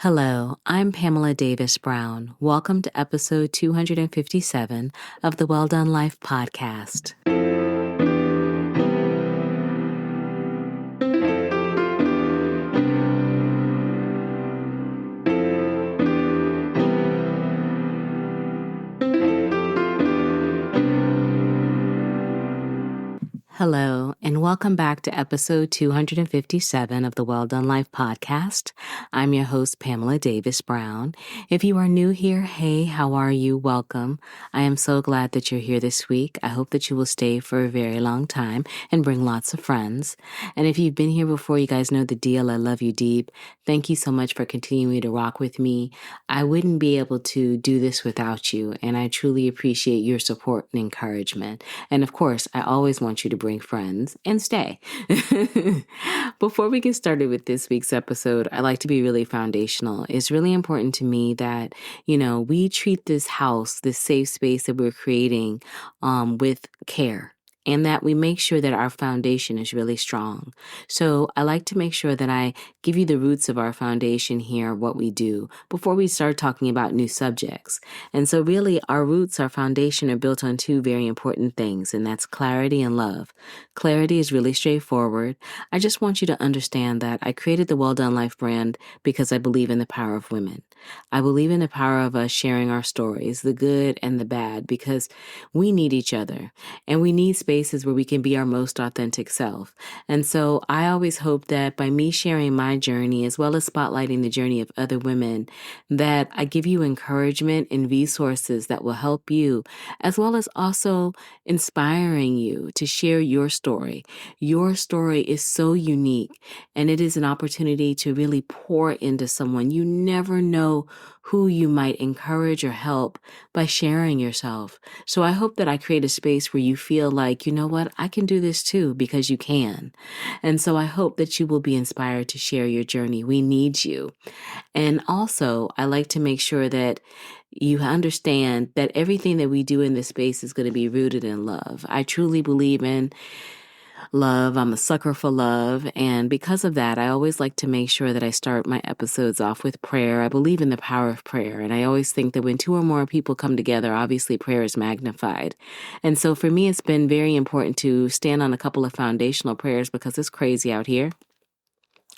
Hello, I'm Pamela Davis Brown. Welcome to episode 257 of the Well Done Life podcast. Hello, and welcome back to episode 257 of the Well Done Life podcast. I'm your host, Pamela Davis Brown. If you are new here, hey, how are you? Welcome. I am so glad that you're here this week. I hope that you will stay for a very long time and bring lots of friends. And if you've been here before, you guys know the deal. I love you deep. Thank you so much for continuing to rock with me. I wouldn't be able to do this without you, and I truly appreciate your support and encouragement. And of course, I always want you to bring friends and stay. Before we get started with this week's episode, I like to be really foundational. It's really important to me that, we treat this house, this safe space that we're creating, with care. And that we make sure that our foundation is really strong. So I like to make sure that I give you the roots of our foundation here, what we do, before we start talking about new subjects. And so really our roots, our foundation are built on two very important things, and that's clarity and love. Clarity is really straightforward. I just want you to understand that I created the Well Done Life brand because I believe in the power of women. I believe in the power of us sharing our stories, the good and the bad, because we need each other and we need spaces where we can be our most authentic self. And so I always hope that by me sharing my journey, as well as spotlighting the journey of other women, that I give you encouragement and resources that will help you, as well as also inspiring you to share your story. Your story is so unique, and it is an opportunity to really pour into someone. You never know who you might encourage or help by sharing yourself. So I hope that I create a space where you feel like, you know what, I can do this too, because you can. And so I hope that you will be inspired to share your journey. We need you. And also, I like to make sure that you understand that everything that we do in this space is going to be rooted in love. I truly believe in love. I'm a sucker for love. And because of that, I always like to make sure that I start my episodes off with prayer. I believe in the power of prayer. And I always think that when two or more people come together, obviously prayer is magnified. And so for me, it's been very important to stand on a couple of foundational prayers because it's crazy out here.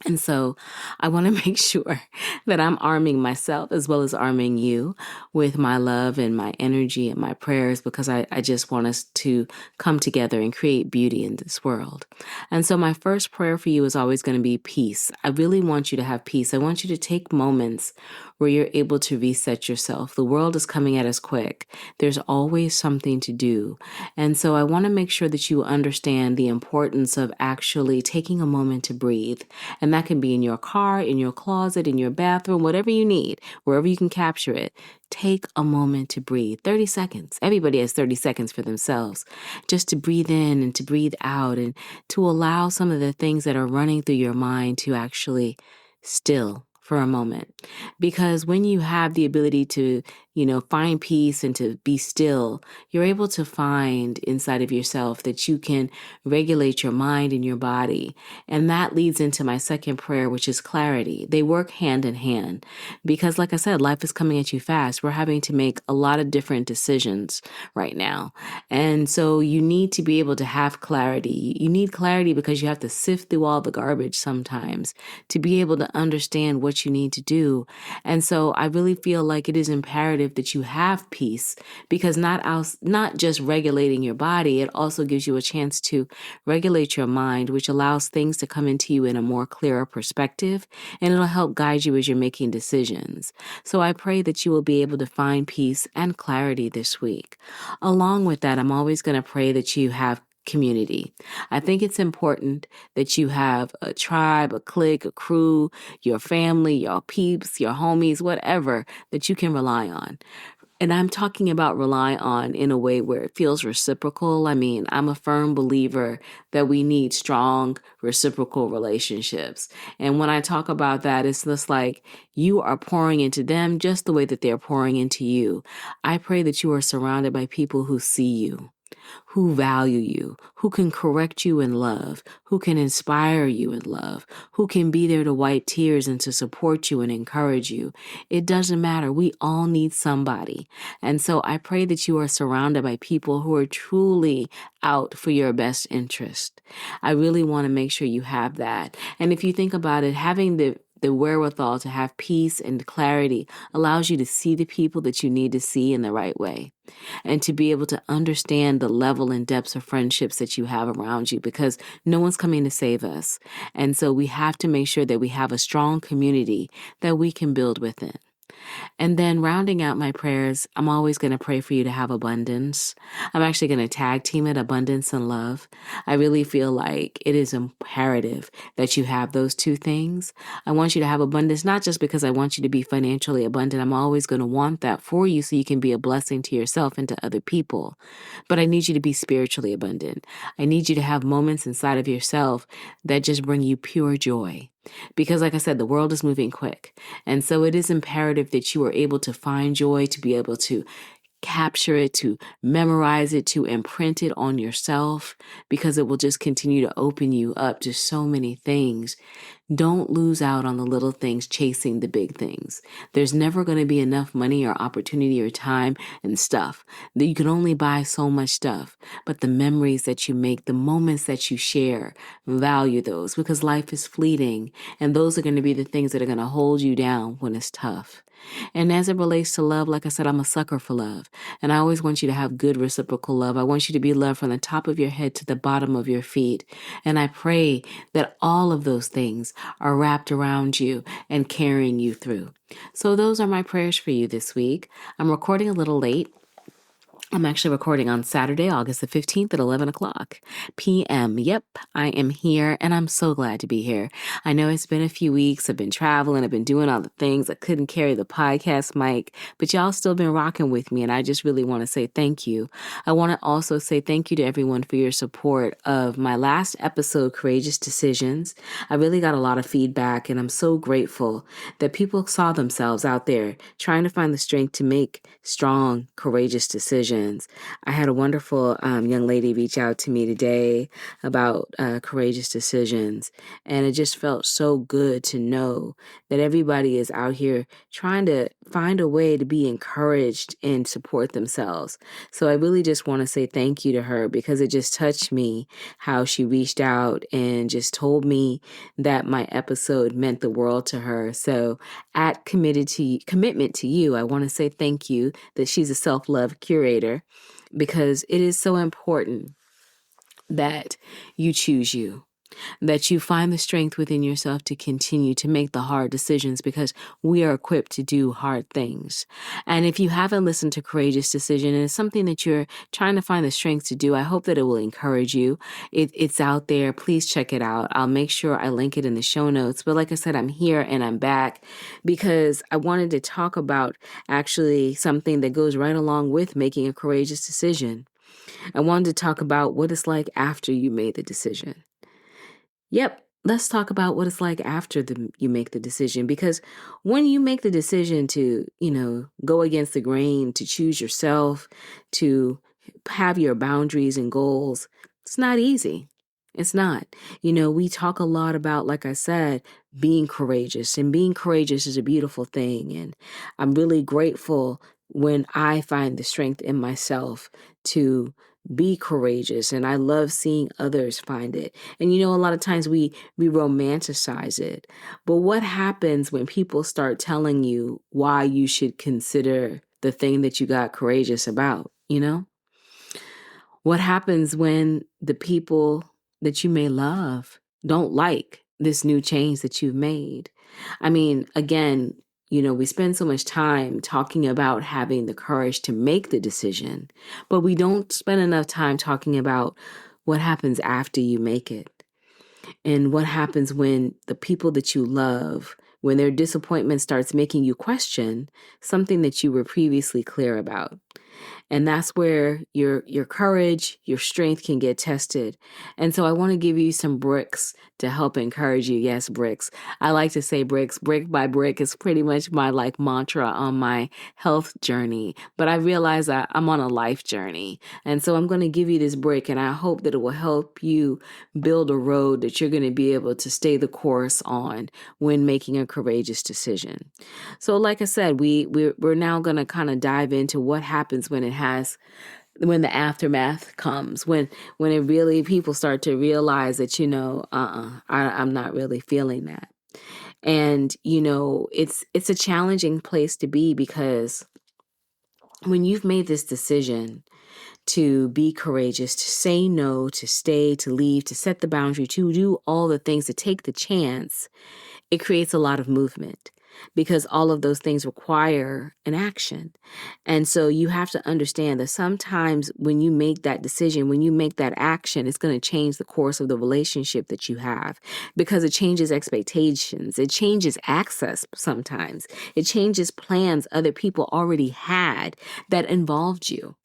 And so I want to make sure that I'm arming myself as well as arming you with my love and my energy and my prayers, because I just want us to come together and create beauty in this world. And so my first prayer for you is always going to be peace. I really want you to have peace. I want you to take moments where you're able to reset yourself. The world is coming at us quick. There's always something to do. And so I want to make sure that you understand the importance of actually taking a moment to breathe. And that can be in your car, in your closet, in your bathroom, whatever you need, wherever you can capture it. Take a moment to breathe. 30 seconds. Everybody has 30 seconds for themselves, just to breathe in and to breathe out, and to allow some of the things that are running through your mind to actually still for a moment. Because when you have the ability to, find peace and to be still, you're able to find inside of yourself that you can regulate your mind and your body. And that leads into my second prayer, which is clarity. They work hand in hand because, like I said, life is coming at you fast. We're having to make a lot of different decisions right now. And so you need to be able to have clarity. You need clarity because you have to sift through all the garbage sometimes to be able to understand what you need to do. And so I really feel like it is imperative that you have peace, because not just regulating your body, it also gives you a chance to regulate your mind, which allows things to come into you in a more clearer perspective, and it'll help guide you as you're making decisions. So I pray that you will be able to find peace and clarity this week. Along with that, I'm always going to pray that you have community. I think it's important that you have a tribe, a clique, a crew, your family, your peeps, your homies, whatever that you can rely on. And I'm talking about rely on in a way where it feels reciprocal. I mean, I'm a firm believer that we need strong reciprocal relationships. And when I talk about that, it's just like you are pouring into them just the way that they're pouring into you. I pray that you are surrounded by people who see you, who value you, who can correct you in love, who can inspire you in love, who can be there to wipe tears and to support you and encourage you. It doesn't matter. We all need somebody. And so I pray that you are surrounded by people who are truly out for your best interest. I really want to make sure you have that. And if you think about it, having the wherewithal to have peace and clarity allows you to see the people that you need to see in the right way, and to be able to understand the level and depths of friendships that you have around you, because no one's coming to save us. And so we have to make sure that we have a strong community that we can build within. And then rounding out my prayers, I'm always going to pray for you to have abundance. I'm actually going to tag team it, abundance and love. I really feel like it is imperative that you have those two things. I want you to have abundance, not just because I want you to be financially abundant. I'm always going to want that for you so you can be a blessing to yourself and to other people. But I need you to be spiritually abundant. I need you to have moments inside of yourself that just bring you pure joy. Because like I said, the world is moving quick. And so it is imperative that you are able to find joy, to be able to capture it, to memorize it, to imprint it on yourself, because it will just continue to open you up to so many things. Don't lose out on the little things chasing the big things. There's never going to be enough money or opportunity or time and stuff that you can only buy so much stuff. But the memories that you make, the moments that you share, value those, because life is fleeting. And those are going to be the things that are going to hold you down when it's tough. And as it relates to love, like I said, I'm a sucker for love. And I always want you to have good reciprocal love. I want you to be loved from the top of your head to the bottom of your feet. And I pray that all of those things are wrapped around you and carrying you through. So those are my prayers for you this week. I'm recording a little late. I'm actually recording on Saturday, August the 15th at 11 o'clock p.m. Yep, I am here, and I'm so glad to be here. I know it's been a few weeks. I've been traveling. I've been doing all the things. I couldn't carry the podcast mic, but y'all still been rocking with me, and I just really want to say thank you. I want to also say thank you to everyone for your support of my last episode, Courageous Decisions. I really got a lot of feedback, and I'm so grateful that people saw themselves out there trying to find the strength to make strong, courageous decisions. I had a wonderful young lady reach out to me today about courageous decisions, and it just felt so good to know that everybody is out here trying to find a way to be encouraged and support themselves. So I really just want to say thank you to her, because it just touched me how she reached out and just told me that my episode meant the world to her. So at commitment to you, I want to say thank you that she's a self-love curator, because it is so important that you choose you, that you find the strength within yourself to continue to make the hard decisions, because we are equipped to do hard things. And if you haven't listened to Courageous Decision and it's something that you're trying to find the strength to do, I hope that it will encourage you. It's out there. Please check it out. I'll make sure I link it in the show notes. But like I said, I'm here and I'm back because I wanted to talk about actually something that goes right along with making a courageous decision. I wanted to talk about what it's like after you made the decision. Yep, let's talk about what it's like after you make the decision, because when you make the decision to, go against the grain, to choose yourself, to have your boundaries and goals, it's not easy. It's not. We talk a lot about, like I said, being courageous, and being courageous is a beautiful thing. And I'm really grateful when I find the strength in myself to be courageous. And I love seeing others find it. And a lot of times we romanticize it. But what happens when people start telling you why you should consider the thing that you got courageous about, What happens when the people that you may love don't like this new change that you've made? I mean, again, we spend so much time talking about having the courage to make the decision, but we don't spend enough time talking about what happens after you make it, and what happens when the people that you love, when their disappointment starts making you question something that you were previously clear about. And that's where your courage, your strength can get tested. And so I want to give you some bricks to help encourage you. Yes, bricks. I like to say bricks. Brick by brick is pretty much my like mantra on my health journey. But I realize that I'm on a life journey. And so I'm going to give you this brick, and I hope that it will help you build a road that you're going to be able to stay the course on when making a courageous decision. So like I said, we're now going to kind of dive into what happens when the aftermath comes, when it really, people start to realize that, I'm not really feeling that. And, it's a challenging place to be, because when you've made this decision to be courageous, to say no, to stay, to leave, to set the boundary, to do all the things, to take the chance, it creates a lot of movement, because all of those things require an action. And so you have to understand that sometimes when you make that decision, when you make that action, it's going to change the course of the relationship that you have, because it changes expectations. It changes access sometimes. It changes plans other people already had that involved you.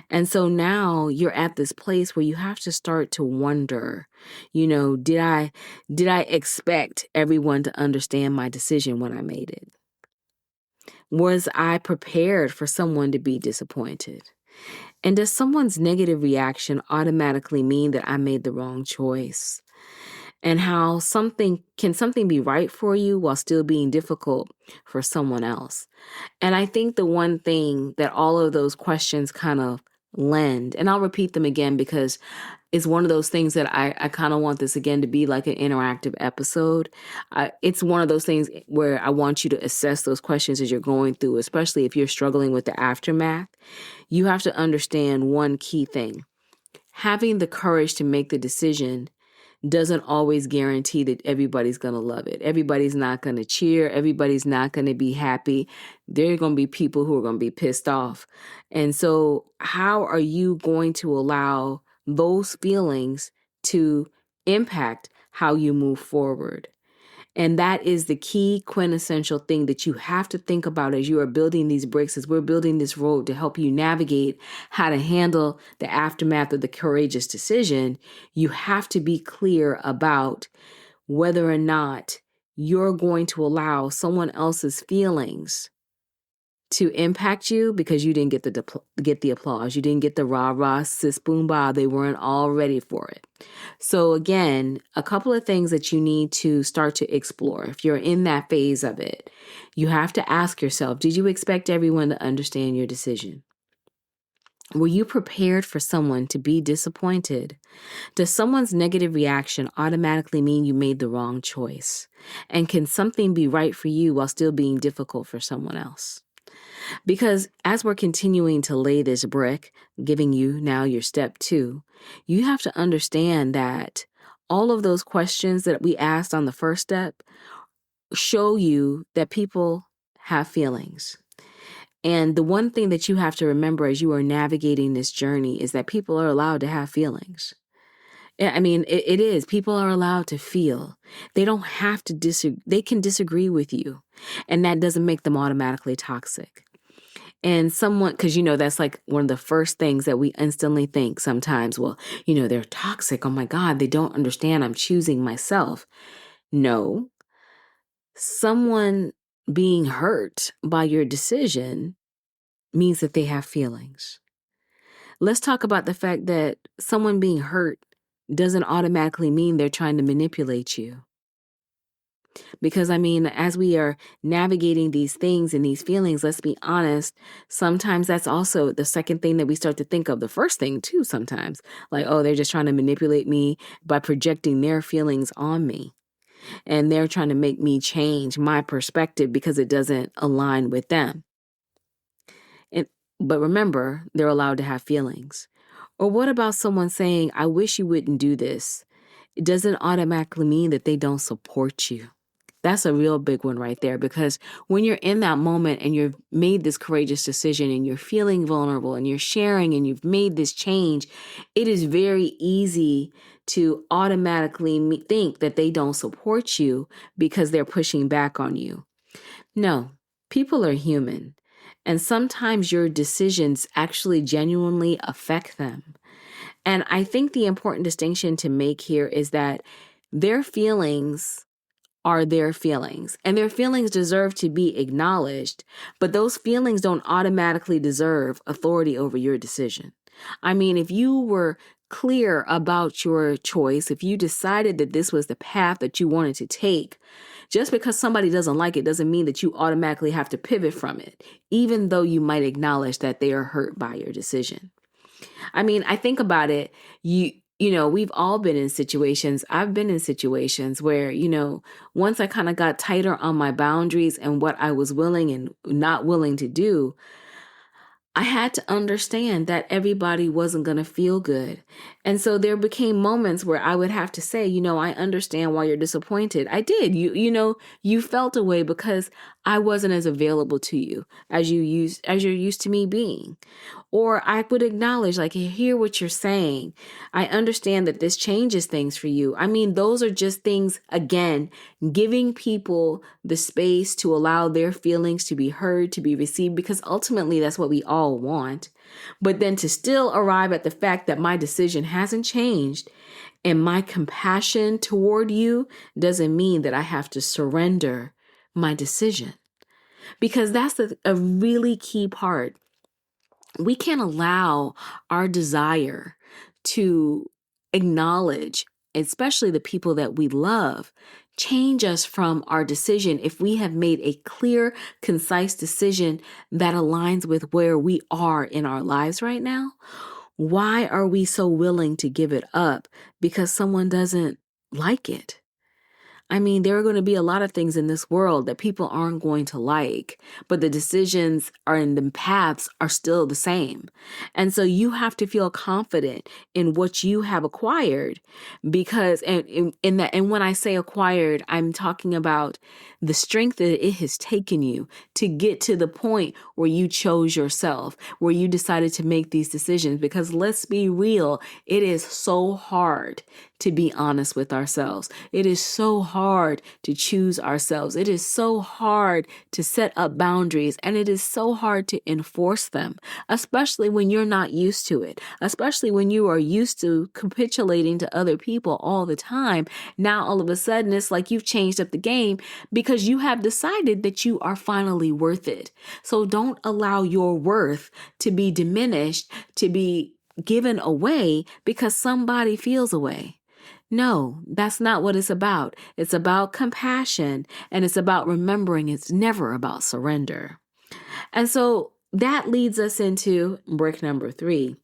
And so now you're at this place where you have to start to wonder, did I expect everyone to understand my decision when I made it? Was I prepared for someone to be disappointed? And does someone's negative reaction automatically mean that I made the wrong choice? And how can something be right for you while still being difficult for someone else? And I think the one thing that all of those questions kind of lend, and I'll repeat them again because it's one of those things that I kind of want this again to be like an interactive episode. It's one of those things where I want you to assess those questions as you're going through, especially if you're struggling with the aftermath. You have to understand one key thing. Having the courage to make the decision doesn't always guarantee that everybody's going to love it. Everybody's not going to cheer. Everybody's not going to be happy. There are going to be people who are going to be pissed off. And so how are you going to allow those feelings to impact how you move forward? And that is the key quintessential thing that you have to think about as you are building these bricks, as we're building this road to help you navigate how to handle the aftermath of the courageous decision. You have to be clear about whether or not you're going to allow someone else's feelings to impact you because you didn't get the applause. You didn't get the rah-rah, sis, boom, bah. They weren't all ready for it. So again, a couple of things that you need to start to explore. If you're in that phase of it, you have to ask yourself, did you expect everyone to understand your decision? Were you prepared for someone to be disappointed? Does someone's negative reaction automatically mean you made the wrong choice? And can something be right for you while still being difficult for someone else? Because as we're continuing to lay this brick, giving you now your step 2, you have to understand that all of those questions that we asked on the first step show you that people have feelings. And the one thing that you have to remember as you are navigating this journey is that people are allowed to have feelings. I mean, it is. People are allowed to feel. They don't have to disagree. They can disagree with you. And that doesn't make them automatically toxic. And someone, because, that's like one of the first things that we instantly think sometimes, well, they're toxic. Oh my God, they don't understand. I'm choosing myself. No, someone being hurt by your decision means that they have feelings. Let's talk about the fact that someone being hurt doesn't automatically mean they're trying to manipulate you. Because, as we are navigating these things and these feelings, let's be honest, sometimes that's also the second thing that we start to think of. The first thing, too, sometimes. Like, oh, they're just trying to manipulate me by projecting their feelings on me. And they're trying to make me change my perspective because it doesn't align with them. But remember, they're allowed to have feelings. Or what about someone saying, I wish you wouldn't do this? It doesn't automatically mean that they don't support you. That's a real big one right there, because when you're in that moment and you've made this courageous decision and you're feeling vulnerable and you're sharing and you've made this change, it is very easy to automatically think that they don't support you because they're pushing back on you. No, people are human. And sometimes your decisions actually genuinely affect them. And I think the important distinction to make here is that their feelings are their feelings, and their feelings deserve to be acknowledged, but those feelings don't automatically deserve authority over your decision. I mean, if you were clear about your choice, if you decided that this was the path that you wanted to take, just because somebody doesn't like it doesn't mean that you automatically have to pivot from it, even though you might acknowledge that they are hurt by your decision. I mean, I think about it, we've all been in situations. I've been in situations where, once I kind of got tighter on my boundaries and what I was willing and not willing to do, I had to understand that everybody wasn't going to feel good. And so there became moments where I would have to say, I understand why you're disappointed. I did. You felt a way because I wasn't as available to you as you're used to me being. Or I would acknowledge, like, I hear what you're saying. I understand that this changes things for you. I mean, those are just things, again, giving people the space to allow their feelings to be heard, to be received, because ultimately that's what we all want. But then to still arrive at the fact that my decision hasn't changed and my compassion toward you doesn't mean that I have to surrender my decision. Because that's a really key part. We can't allow our desire to acknowledge, especially the people that we love, change us from our decision if we have made a clear, concise decision that aligns with where we are in our lives right now. Why are we so willing to give it up because someone doesn't like it? I mean, there are going to be a lot of things in this world that people aren't going to like, but the decisions and the paths are still the same. And so you have to feel confident in what you have acquired because, and when I say acquired, I'm talking about the strength that it has taken you to get to the point where you chose yourself, where you decided to make these decisions. Because let's be real, it is so hard to be honest with ourselves. It is so hard to choose ourselves. It is so hard to set up boundaries, and it is so hard to enforce them, especially when you're not used to it, especially when you are used to capitulating to other people all the time. Now, all of a sudden, it's like you've changed up the game because you have decided that you are finally worth it. So don't allow your worth to be diminished, to be given away because somebody feels away. No, that's not what it's about. It's about compassion, and it's about remembering it's never about surrender. And so that leads us into brick number 3.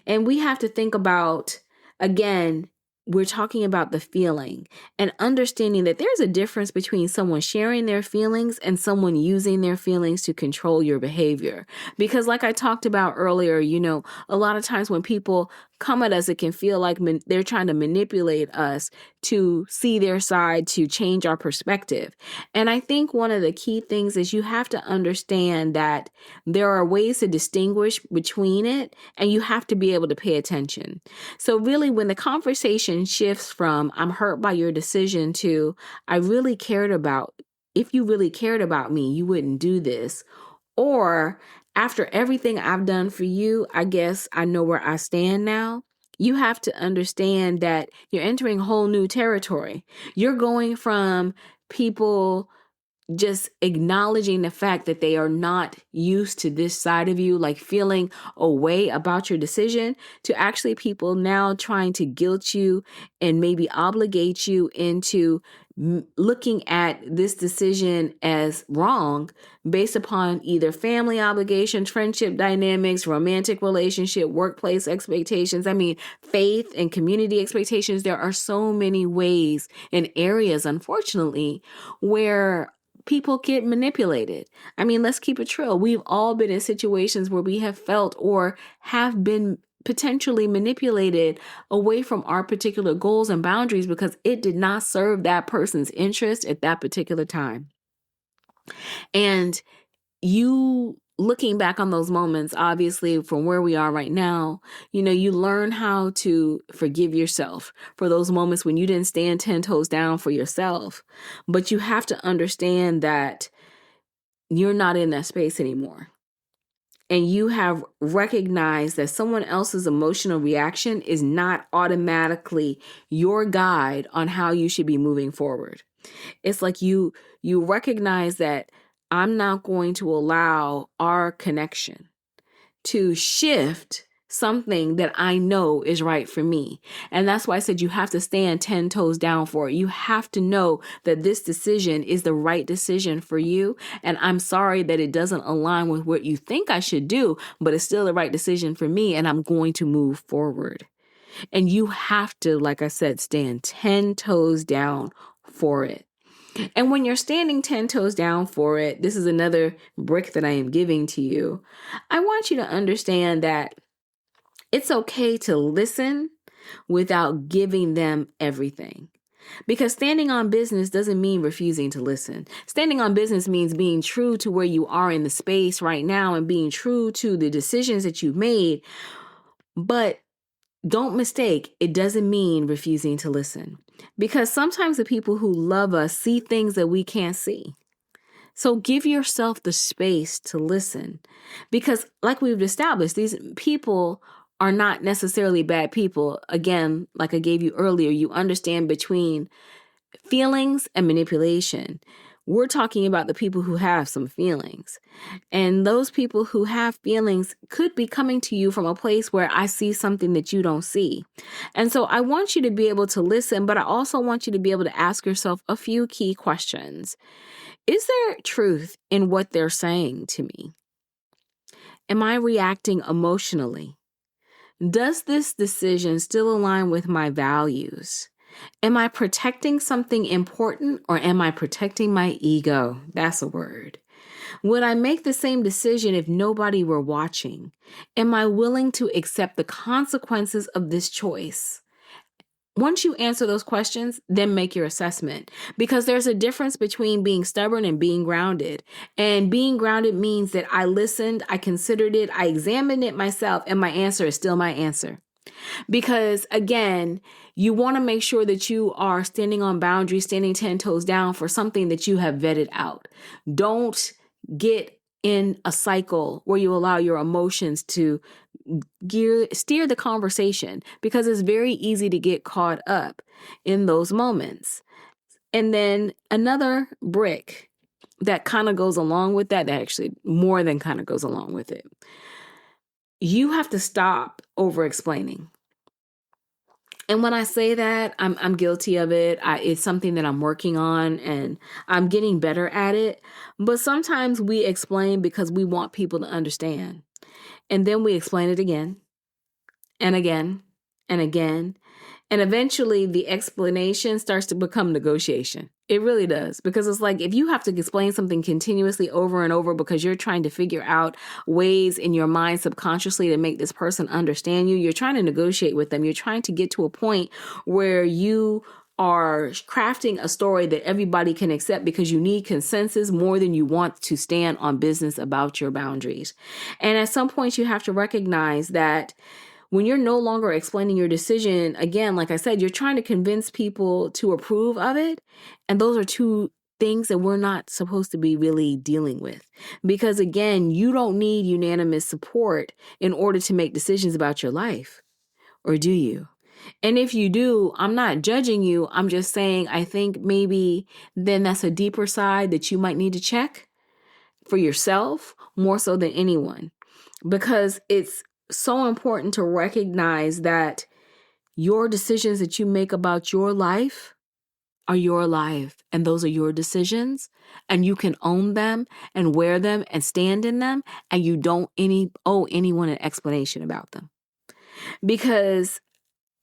And we have to think about, again, we're talking about the feeling and understanding that there's a difference between someone sharing their feelings and someone using their feelings to control your behavior. Because like I talked about earlier, a lot of times when people come at us, it can feel like they're trying to manipulate us to see their side, to change our perspective. And I think one of the key things is you have to understand that there are ways to distinguish between it, and you have to be able to pay attention. So really, when the conversation shifts from I'm hurt by your decision to if you really cared about me, you wouldn't do this. Or after everything I've done for you, I guess I know where I stand now. You have to understand that you're entering whole new territory. You're going from people just acknowledging the fact that they are not used to this side of you, like feeling a way about your decision, to actually people now trying to guilt you and maybe obligate you into looking at this decision as wrong based upon either family obligations, friendship dynamics, romantic relationship, workplace expectations. I mean, faith and community expectations. There are so many ways and areas, unfortunately, where people get manipulated. I mean, let's keep it real. We've all been in situations where we have felt or have been potentially manipulated away from our particular goals and boundaries because it did not serve that person's interest at that particular time. And you looking back on those moments, obviously from where we are right now, you learn how to forgive yourself for those moments when you didn't stand 10 toes down for yourself. But you have to understand that you're not in that space anymore. and you have recognized that someone else's emotional reaction is not automatically your guide on how you should be moving forward. It's like you recognize that I'm not going to allow our connection to shift something that I know is right for me. And that's why I said you have to stand 10 toes down for it. You have to know that this decision is the right decision for you. And I'm sorry that it doesn't align with what you think I should do, but it's still the right decision for me. And I'm going to move forward. And you have to, like I said, stand 10 toes down for it. And when you're standing 10 toes down for it, this is another brick that I am giving to you. I want you to understand that it's okay to listen without giving them everything. Because standing on business doesn't mean refusing to listen. Standing on business means being true to where you are in the space right now and being true to the decisions that you've made. But don't mistake, it doesn't mean refusing to listen. Because sometimes the people who love us see things that we can't see. So give yourself the space to listen. Because like we've established, these people are not necessarily bad people. Again, like I gave you earlier, you understand between feelings and manipulation. We're talking about the people who have some feelings. And those people who have feelings could be coming to you from a place where I see something that you don't see. And so I want you to be able to listen, but I also want you to be able to ask yourself a few key questions. Is there truth in what they're saying to me? Am I reacting emotionally? Does this decision still align with my values? Am I protecting something important or am I protecting my ego? That's a word. Would I make the same decision if nobody were watching? Am I willing to accept the consequences of this choice? Once you answer those questions, then make your assessment, because there's a difference between being stubborn and being grounded. And being grounded means that I listened, I considered it, I examined it myself, and my answer is still my answer. Because again, you want to make sure that you are standing on boundaries, standing 10 toes down for something that you have vetted out. Don't get in a cycle where you allow your emotions to steer the conversation, because it's very easy to get caught up in those moments. And then another brick that kind of goes along with that actually more than kind of goes along with it. You have to stop over explaining. And when I say that, I'm guilty of it. It's something that I'm working on and I'm getting better at it. But sometimes we explain because we want people to understand. And then we explain it again and again and again. And eventually the explanation starts to become negotiation. It really does. Because it's like if you have to explain something continuously over and over because you're trying to figure out ways in your mind subconsciously to make this person understand you, you're trying to negotiate with them. You're trying to get to a point where you are crafting a story that everybody can accept because you need consensus more than you want to stand on business about your boundaries. And at some point you have to recognize that when you're no longer explaining your decision, again, like I said, you're trying to convince people to approve of it. And those are two things that we're not supposed to be really dealing with. Because again, you don't need unanimous support in order to make decisions about your life. Or do you? And if you do, I'm not judging you. I'm just saying, I think maybe then that's a deeper side that you might need to check for yourself more so than anyone. Because it's so important to recognize that your decisions that you make about your life are your life, and those are your decisions, and you can own them and wear them and stand in them, and you don't owe anyone an explanation about them. Because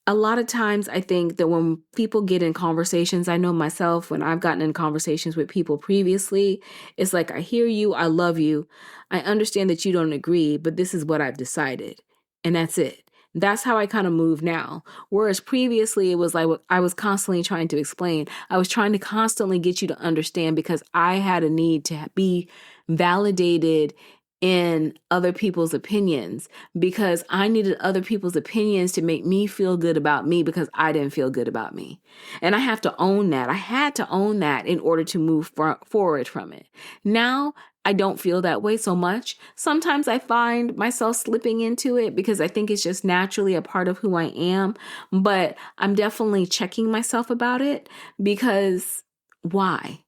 a lot of times I think that when people get in conversations, I know myself, when I've gotten in conversations with people previously, it's like, I hear you, I love you, I understand that you don't agree, but this is what I've decided. And that's it. That's how I kind of move now. Whereas previously it was like I was constantly trying to explain. I was trying to constantly get you to understand because I had a need to be validated in other people's opinions, because I needed other people's opinions to make me feel good about me because I didn't feel good about me. And I have to own that. I had to own that in order to move forward from it. Now I don't feel that way so much. Sometimes I find myself slipping into it because I think it's just naturally a part of who I am. But I'm definitely checking myself about it because why?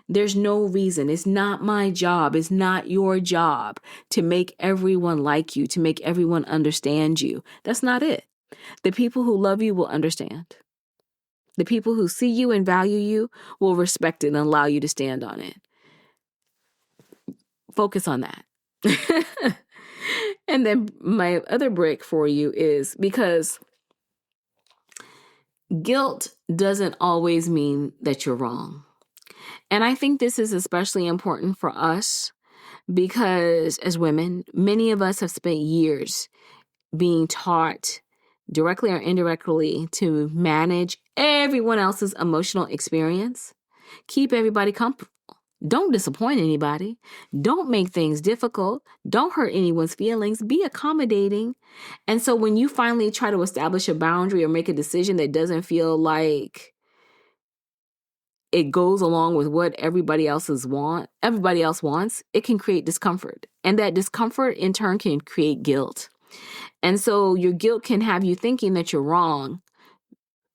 There's no reason. It's not my job. It's not your job to make everyone like you, to make everyone understand you. That's not it. The people who love you will understand. The people who see you and value you will respect it and allow you to stand on it. Focus on that. And then my other break for you is because guilt doesn't always mean that you're wrong. And I think this is especially important for us because as women, many of us have spent years being taught directly or indirectly to manage everyone else's emotional experience, keep everybody comfortable. Don't disappoint anybody. Don't make things difficult. Don't hurt anyone's feelings. Be accommodating. And so when you finally try to establish a boundary or make a decision that doesn't feel like it goes along with what everybody else wants, it can create discomfort. And that discomfort in turn can create guilt. And so your guilt can have you thinking that you're wrong.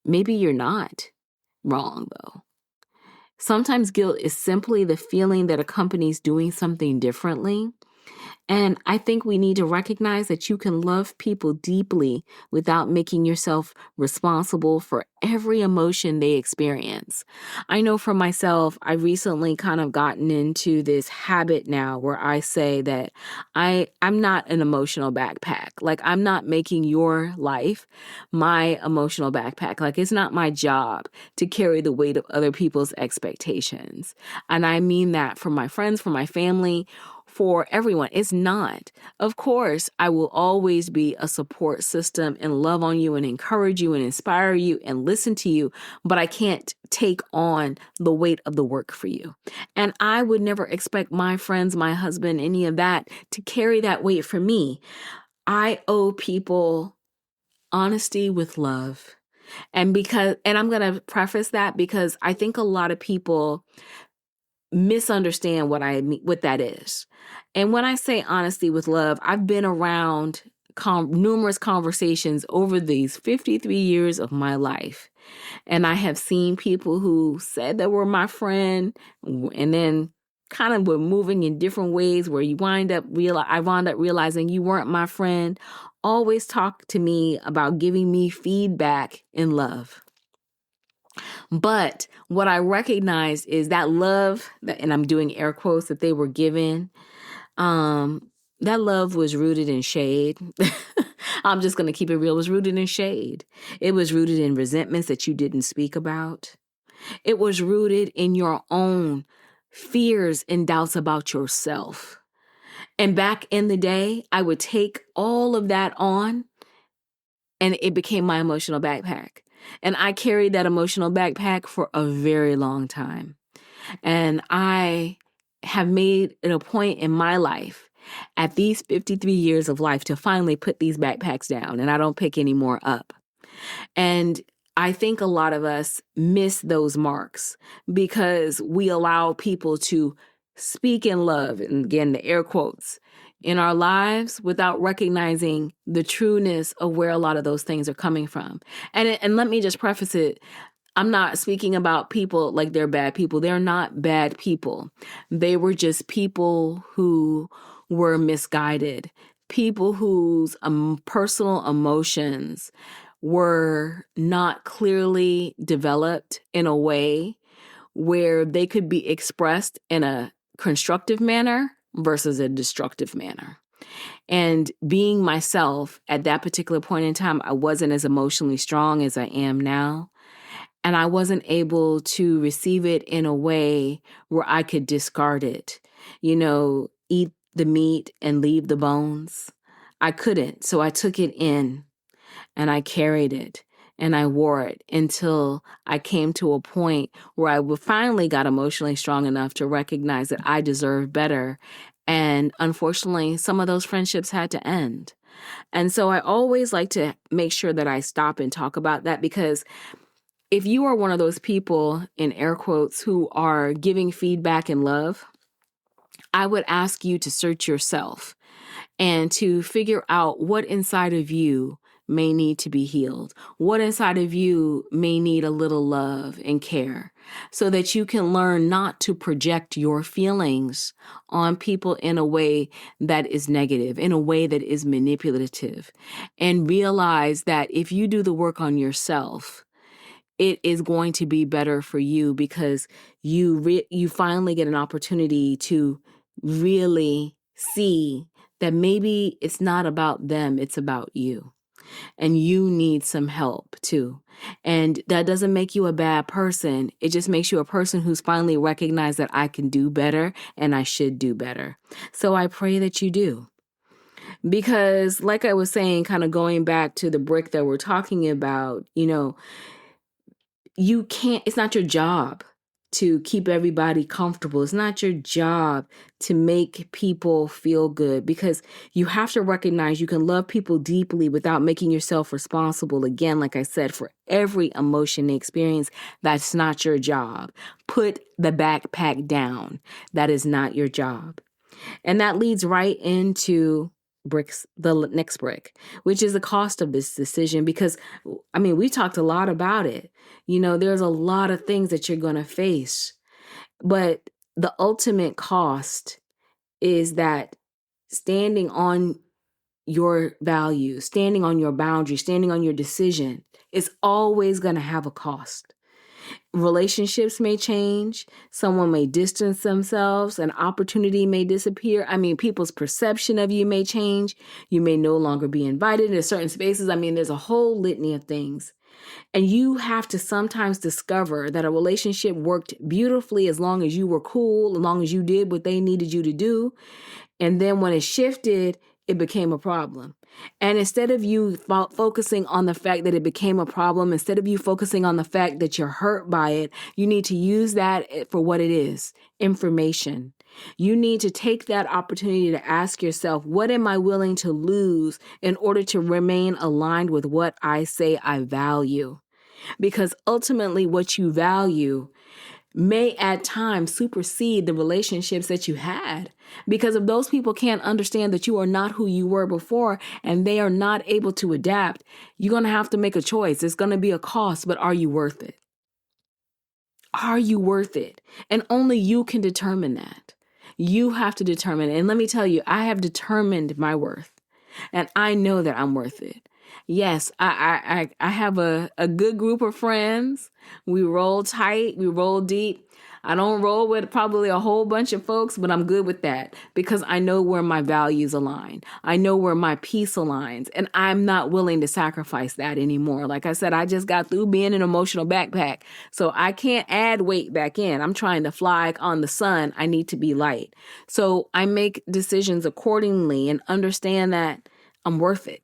Maybe you're not wrong, though. Sometimes guilt is simply the feeling that accompanies doing something differently. And I think we need to recognize that you can love people deeply without making yourself responsible for every emotion they experience. I know for myself, I recently kind of gotten into this habit now where I say that I'm not an emotional backpack. Like, I'm not making your life my emotional backpack. Like, it's not my job to carry the weight of other people's expectations. And I mean that for my friends, for my family, for everyone. It's not. Of course, I will always be a support system and love on you and encourage you and inspire you and listen to you, but I can't take on the weight of the work for you. And I would never expect my friends, my husband, any of that to carry that weight for me. I owe people honesty with love. And I'm going to preface that because I think a lot of people misunderstand what that is. And when I say honesty with love, I've been around numerous conversations over these 53 years of my life. And I have seen people who said they were my friend and then kind of were moving in different ways where I wound up realizing you weren't my friend, always talk to me about giving me feedback in love. But what I recognize is that love, and I'm doing air quotes, that they were given, that love was rooted in shade. I'm just going to keep it real. It was rooted in shade. It was rooted in resentments that you didn't speak about. It was rooted in your own fears and doubts about yourself. And back in the day, I would take all of that on and it became my emotional backpack. And I carried that emotional backpack for a very long time. And I have made it a point in my life at these 53 years of life to finally put these backpacks down, and I don't pick any more up. And I think a lot of us miss those marks because we allow people to speak in love, and again, the air quotes, in our lives without recognizing the trueness of where a lot of those things are coming from. And let me just preface it. I'm not speaking about people like they're bad people. They're not bad people. They were just people who were misguided, people whose personal emotions were not clearly developed in a way where they could be expressed in a constructive manner versus a destructive manner. And being myself at that particular point in time, I wasn't as emotionally strong as I am now. And I wasn't able to receive it in a way where I could discard it, eat the meat and leave the bones. I couldn't. So I took it in and I carried it and I wore it until I came to a point where I finally got emotionally strong enough to recognize that I deserve better. And unfortunately, some of those friendships had to end. And so I always like to make sure that I stop and talk about that, because if you are one of those people, in air quotes, who are giving feedback in love, I would ask you to search yourself and to figure out what inside of you may need to be healed, what inside of you may need a little love and care, so that you can learn not to project your feelings on people in a way that is negative, in a way that is manipulative, and realize that if you do the work on yourself, it is going to be better for you, because you finally get an opportunity to really see that maybe it's not about them, it's about you. And you need some help too. And that doesn't make you a bad person. It just makes you a person who's finally recognized that I can do better and I should do better. So I pray that you do. Because like I was saying, kind of going back to the brick that we're talking about, it's not your job to keep everybody comfortable. It's not your job to make people feel good, because you have to recognize you can love people deeply without making yourself responsible. Again, like I said, for every emotion they experience. That's not your job. Put the backpack down. That is not your job. And that leads right into the next brick, which is the cost of this decision. Because, we talked a lot about it. There's a lot of things that you're going to face, but the ultimate cost is that standing on your values, standing on your boundaries, standing on your decision is always going to have a cost. Relationships may change. Someone may distance themselves. An opportunity may disappear. People's perception of you may change. You may no longer be invited into certain spaces. There's a whole litany of things. And you have to sometimes discover that a relationship worked beautifully as long as you were cool, as long as you did what they needed you to do. And then when it shifted, it became a problem. And instead of you focusing on the fact that it became a problem, instead of you focusing on the fact that you're hurt by it, you need to use that for what it is, information. You need to take that opportunity to ask yourself, what am I willing to lose in order to remain aligned with what I say I value? Because ultimately what you value may at times supersede the relationships that you had. Because if those people can't understand that you are not who you were before and they are not able to adapt, you're going to have to make a choice. It's going to be a cost, but are you worth it? Are you worth it? And only you can determine that. You have to determine it. And let me tell you, I have determined my worth, and I know that I'm worth it. Yes, I have a good group of friends. We roll tight. We roll deep. I don't roll with probably a whole bunch of folks, but I'm good with that because I know where my values align. I know where my peace aligns, and I'm not willing to sacrifice that anymore. Like I said, I just got through being an emotional backpack, so I can't add weight back in. I'm trying to fly on the sun. I need to be light. So I make decisions accordingly and understand that I'm worth it.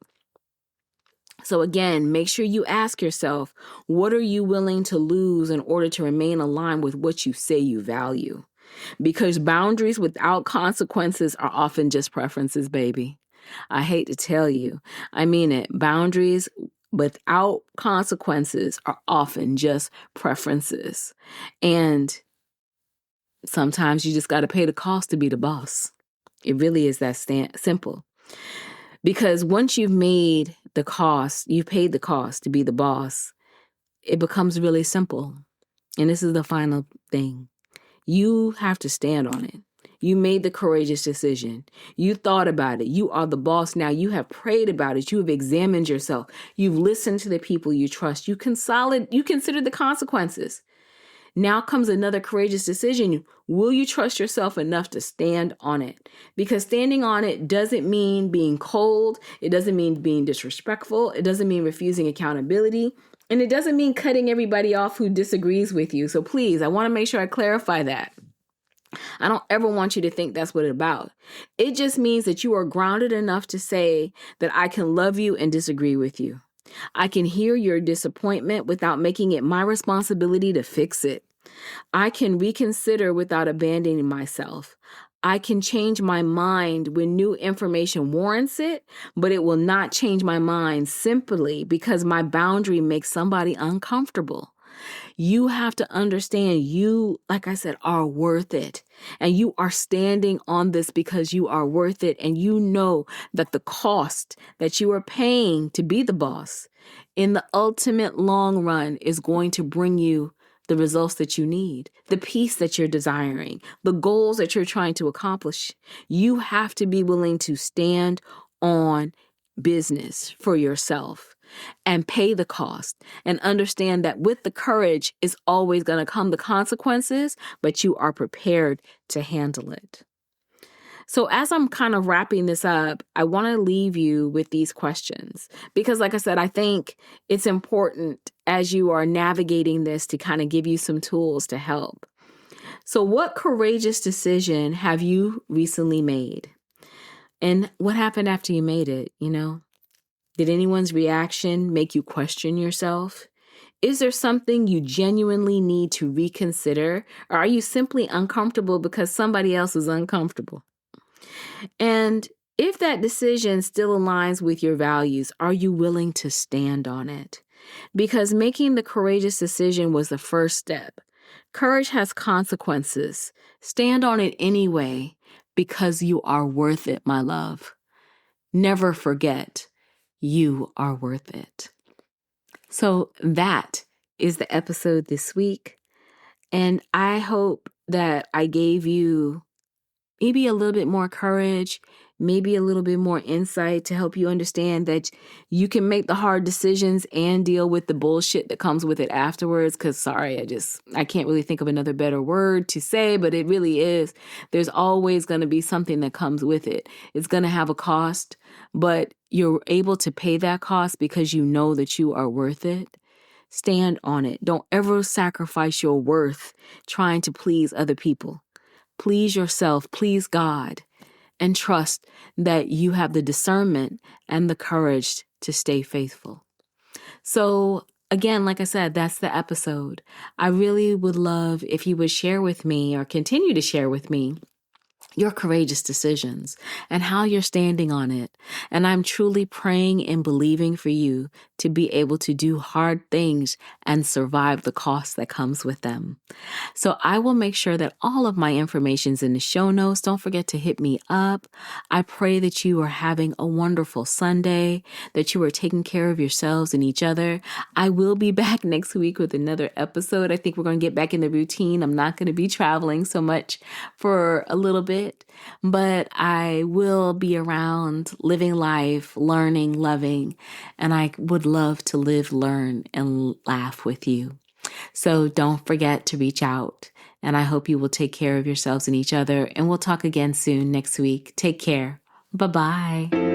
So again, make sure you ask yourself, what are you willing to lose in order to remain aligned with what you say you value? Because boundaries without consequences are often just preferences, baby. I hate to tell you. I mean it. Boundaries without consequences are often just preferences. And sometimes you just got to pay the cost to be the boss. It really is that simple. Because once you've paid the cost to be the boss, it becomes really simple. And this is the final thing. You have to stand on it. You made the courageous decision. You thought about it. You are the boss now. You have prayed about it. You have examined yourself. You've listened to the people you trust. You consider the consequences. Now comes another courageous decision. Will you trust yourself enough to stand on it? Because standing on it doesn't mean being cold. It doesn't mean being disrespectful. It doesn't mean refusing accountability. And it doesn't mean cutting everybody off who disagrees with you. So please, I want to make sure I clarify that. I don't ever want you to think that's what it's about. It just means that you are grounded enough to say that I can love you and disagree with you. I can hear your disappointment without making it my responsibility to fix it. I can reconsider without abandoning myself. I can change my mind when new information warrants it, but it will not change my mind simply because my boundary makes somebody uncomfortable. You have to understand you, like I said, are worth it. And you are standing on this because you are worth it. And you know that the cost that you are paying to be the boss in the ultimate long run is going to bring you the results that you need, the peace that you're desiring, the goals that you're trying to accomplish. You have to be willing to stand on business for yourself and pay the cost and understand that with the courage is always going to come the consequences, but you are prepared to handle it. So as I'm kind of wrapping this up, I want to leave you with these questions because, like I said, I think it's important as you are navigating this to kind of give you some tools to help. So what courageous decision have you recently made? And what happened after you made it, Did anyone's reaction make you question yourself? Is there something you genuinely need to reconsider? Or are you simply uncomfortable because somebody else is uncomfortable? And if that decision still aligns with your values, are you willing to stand on it? Because making the courageous decision was the first step. Courage has consequences. Stand on it anyway because you are worth it, my love. Never forget, you are worth it. So that is the episode this week. And I hope that I gave you maybe a little bit more courage, maybe a little bit more insight to help you understand that you can make the hard decisions and deal with the bullshit that comes with it afterwards. Because sorry, I can't really think of another better word to say, but it really is. There's always going to be something that comes with it. It's going to have a cost, but you're able to pay that cost because you know that you are worth it. Stand on it. Don't ever sacrifice your worth trying to please other people. Please yourself, please God, and trust that you have the discernment and the courage to stay faithful. So again, like I said, that's the episode. I really would love if you would share with me or continue to share with me your courageous decisions and how you're standing on it. And I'm truly praying and believing for you to be able to do hard things and survive the cost that comes with them. So I will make sure that all of my information's in the show notes. Don't forget to hit me up. I pray that you are having a wonderful Sunday, that you are taking care of yourselves and each other. I will be back next week with another episode. I think we're going to get back in the routine. I'm not going to be traveling so much for a little bit, but I will be around living life, learning, loving, and I would love to live, learn, and laugh with you. So don't forget to reach out, and I hope you will take care of yourselves and each other, and we'll talk again soon next week. Take care. Bye-bye.